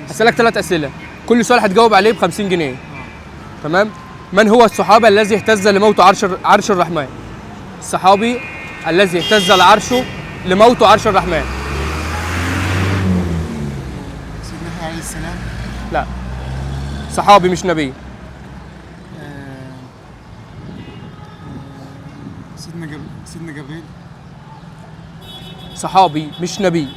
هسألك 3 أسئلة، كل سؤال هتجاوب عليه ب 50 جنيه. تمام؟ من هو الصحابي الذي اهتز لموت عرش الرحمن؟ الصحابي الذي اهتز العرش لموت عرش الرحمن. سيدنا نوح عليه السلام. لا، صحابي مش نبي. سيدنا جبريل. صحابي مش نبي.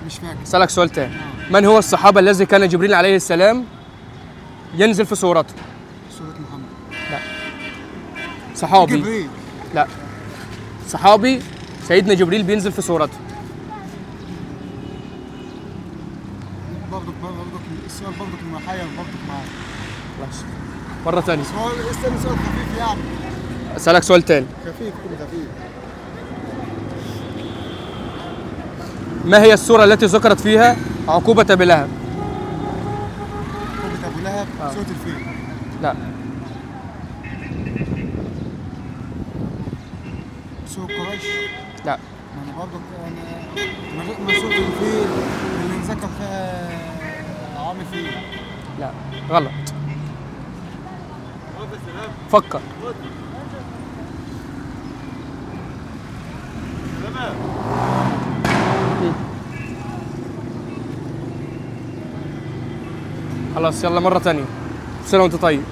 مش فاكر. اسالك سؤال تاني، من هو الصحابي الذي كان جبريل عليه السلام ينزل في صورته؟ سورة محمد. لا، صحابي. جبريل. لا، صحابي سيدنا جبريل بينزل في صورته. برضك السؤال برضك محير برضك معاك. خلاص، مرة ثانية. استنى سؤال خفيف يعني. اسالك سؤال تاني، خفيف كده خفيف. ما هي السورة التي ذكرت فيها عقوبة أبي لهب؟ عقوبة أبو لهب. سورة الفيل. لا. سورة قريش. لا. ما انا برضك ما سورة الفيل اللي انذكر فيها عام الفيل. لا، غلط. فكر. خلاص، يلا مرة تانية. كل سنة وانت طيب.